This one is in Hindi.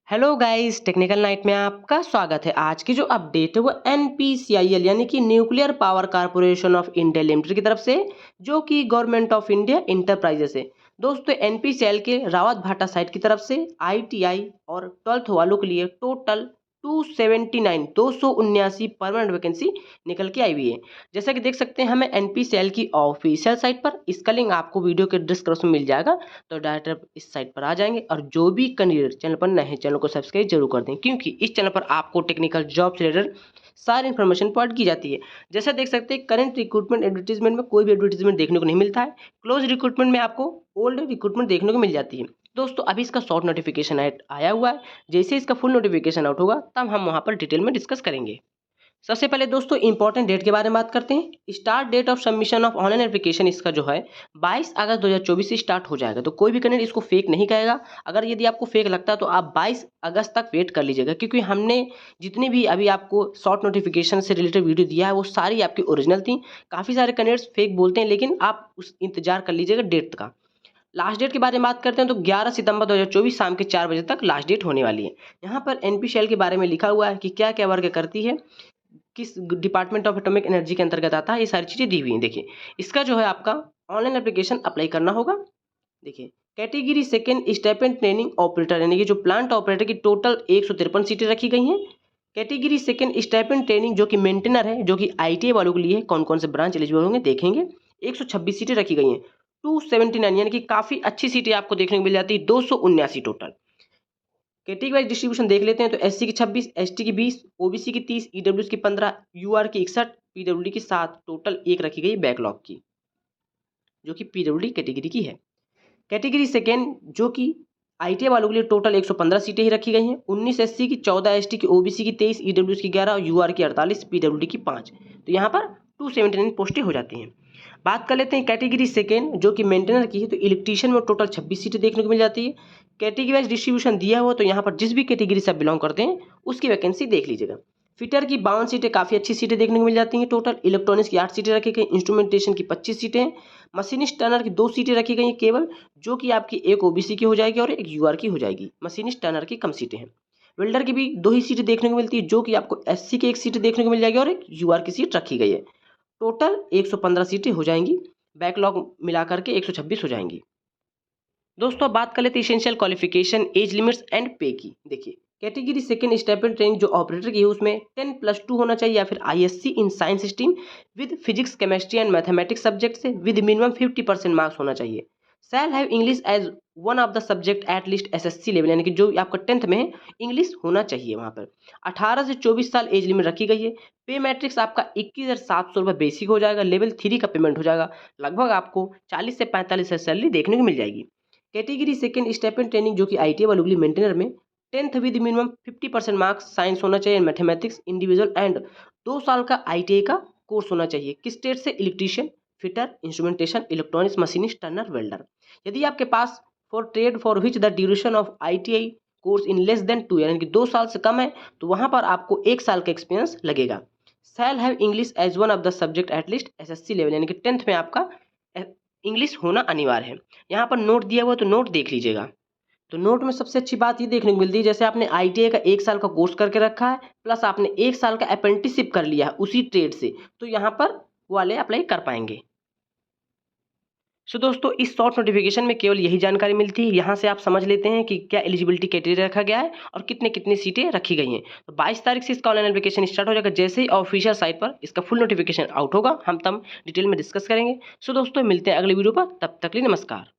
हेलो गाइस, टेक्निकल नाइट में आपका स्वागत है। आज की जो अपडेट है वो एनपीसीआईएल यानी कि nuclear power corporation of India limited की तरफ से, जो कि गवर्नमेंट ऑफ इंडिया इंटरप्राइजेस है। दोस्तों, एनपीसीआईएल के रावत भाटा साइट की तरफ से आईटीआई और 12th वालों के लिए टोटल 279 परमानेंट वैकेंसी निकल के आई हुई है। जैसा कि देख सकते हैं, हमें एनपीसीआईएल की ऑफिशियल साइट पर, इसका लिंक आपको वीडियो के डिस्क्रिप्शन में मिल जाएगा। तो डायरेक्ट आप इस साइट पर आ जाएंगे और जो भी कैंडिडेट चैनल पर नए हैं, चैनल को सब्सक्राइब जरूर कर दें, क्योंकि इस चैनल पर आपको टेक्निकल जॉब से रिलेटेड सारी इन्फॉर्मेशन प्रोवाइड की जाती है। जैसा देख सकते हैं, करंट रिक्रूटमेंट एडवर्टीजमेंट में कोई भी एडवर्टीजमेंट देखने को नहीं मिलता है। क्लोज रिक्रूटमेंट में आपको ओल्ड रिक्रूटमेंट देखने को मिल जाती है। दोस्तों, अभी इसका शॉर्ट नोटिफिकेशन आया हुआ है। जैसे इसका फुल नोटिफिकेशन आउट होगा तब हम वहां पर डिटेल में डिस्कस करेंगे। सबसे पहले दोस्तों, इंपॉर्टेंट डेट के बारे में बात करते हैं। Start date of submission of online application इसका जो है 22 अगस्त 2024 से स्टार्ट हो जाएगा। तो कोई भी कैंडिडेट इसको फेक नहीं कहेगा। अगर यदि आपको फेक लगता है तो आप 22 अगस्त तक वेट कर लीजिएगा, क्योंकि हमने जितनी भी अभी आपको शॉर्ट नोटिफिकेशन से रिलेटेड वीडियो दिया है वो सारी आपकी ओरिजिनल थी। काफ़ी सारे कैंडिडेट्स फेक बोलते हैं, लेकिन आप उस इंतजार कर लीजिएगा डेट का। लास्ट डेट के बारे में बात करते हैं तो 11 सितंबर 2024 शाम के 4 बजे तक लास्ट डेट होने वाली है। यहाँ पर एनपीसीएल के बारे में लिखा हुआ है कि क्या क्या वर्क करती है, किस डिपार्टमेंट ऑफ एटॉमिक एनर्जी के अंतर्गत आता है, ये सारी चीज़ें दी हुई हैं। देखिए, इसका जो है आपका ऑनलाइन एप्लीकेशन अप्लाई करना होगा। देखिए, category second stipend training operator यानी कि जो प्लांट ऑपरेटर की टोटल 153 सीटें रखी गई हैं। कैटेगरी सेकेंड स्टेपेंट ट्रेनिंग जो कि मेंटेनर है, जो कि आईटीआई वालों के लिए कौन कौन से ब्रांच एलिजिबल होंगे देखेंगे। 126 सीटें रखी गई हैं। 279 यानी कि काफ़ी अच्छी सीटें आपको देखने को मिल जाती है। 279 टोटल। कैटेगरी वाइज डिस्ट्रीब्यूशन देख लेते हैं तो एससी की 26, एसटी की 20, ओबीसी की 30, ईडब्ल्यूएस की 15, यूआर की 61, पीडब्ल्यूडी की 7, टोटल एक रखी गई बैकलॉग की, जो कि पीडब्ल्यूडी कैटेगरी की है। कैटेगरी सेकेंड जो कि आईटीआई वालों के लिए टोटल 115 सीटें ही रखी गई हैं। 19 एससी की, 14 एसटी की, ओबीसी की 23, ईडब्ल्यूएस की 11, यूआर की 48, पीडब्ल्यूडी की 5। तो यहाँ पर 279 पोस्टें हो जाती हैं। बात कर लेते हैं कैटेगरी सेकेंड जो कि मेंटेनर की है। तो इलेक्ट्रीशियन में टोटल 26 सीटें देखने को मिल जाती है। कैटेगरी वाइज डिस्ट्रीब्यूशन दिया हुआ, तो यहाँ पर जिस भी कैटेगरी से आप बिलोंग करते हैं उसकी वैकेंसी देख लीजिएगा। फिटर की 52 सीटें, काफ़ी अच्छी सीटें देखने को मिल जाती हैं टोटल। इलेक्ट्रॉनिक्स की 8 सीटें रखी गई। इंस्ट्रूमेंटेशन की 25 सीटें हैं। मशीनिस्ट टर्नर की 2 सीटें रखी गई हैं केवल, जो कि आपकी एक ओबीसी की हो जाएगी और एक यूआर की हो जाएगी। मशीनिस्ट टर्नर की कम सीटें हैं। वेल्डर की भी 2 ही सीटें देखने को मिलती है, जो कि आपको एससी की 1 सीट देखने को मिल जाएगी और एक यूआर की सीट रखी गई है। टोटल 115 सीटें हो जाएंगी। बैकलॉग मिला करके 126 हो जाएंगी। दोस्तों, अब बात कर लेते हैं essential qualification, age limits and pay की। देखिए, कैटेगरी सेकेंड स्टेपेंट ट्रेनिंग जो ऑपरेटर की है उसमें 10+2 होना चाहिए या फिर ISC in science stream with physics, chemistry and mathematics subject से विद मिनिमम 50% मार्क्स होना चाहिए। Shall have English as one of the subject at least SSC level, यानी कि जो आपका 10th में है इंग्लिश होना चाहिए वहाँ पर। 18 से 24 साल एज लिमिट रखी गई है। पे मैट्रिक्स आपका 21,700 रुपये बेसिक हो जाएगा। लेवल 3 का पेमेंट हो जाएगा। लगभग आपको 40 से 45 सैलरी देखने को मिल जाएगी। कैटेगरी सेकेंड स्टेपेंट ट्रेनिंग जो कि आईटीआई वालों के लिए मेंटेनर में 10th with minimum 50% marks science होना चाहिए, मैथमेटिक्स इंडिविजुअल एंड 2 साल का आईटीआई का कोर्स होना चाहिए। किस ट्रेड से? Electrician, fitter, instrumentation, electronics, machinist, turner, welder. यदि आपके पास for trade for which the duration of ITI course in less than 2 यानी कि 2 साल से कम है, तो वहां पर आपको 1 साल का एक्सपीरियंस लगेगा। Shall have English as one of the subject at least SSC level, यानी कि 10th में आपका इंग्लिश होना अनिवार्य है। यहाँ पर नोट दिया हुआ है तो नोट देख लीजिएगा। तो नोट में सबसे अच्छी बात ये देखने को मिलती है, जैसे आपने आईटीआई का 1 साल का कोर्स करके रखा है प्लस आपने 1 साल का अप्रेंटिसशिप कर लिया है उसी ट्रेड से, तो यहाँ पर वाले अप्लाई कर पाएंगे। सो दोस्तों, इस शॉर्ट नोटिफिकेशन में केवल यही जानकारी मिलती है। यहाँ से आप समझ लेते हैं कि क्या एलिजिबिलिटी क्राइटेरिया रखा गया है और कितने कितनी सीटें रखी गई हैं। तो 22 तारीख से इसका ऑनलाइन एप्लीकेशन स्टार्ट हो जाएगा। जैसे ही ऑफिशियल साइट पर इसका फुल नोटिफिकेशन आउट होगा हम तब डिटेल में डिस्कस करेंगे। सो दोस्तों, मिलते हैं अगले वीडियो पर, तब तक के लिए नमस्कार।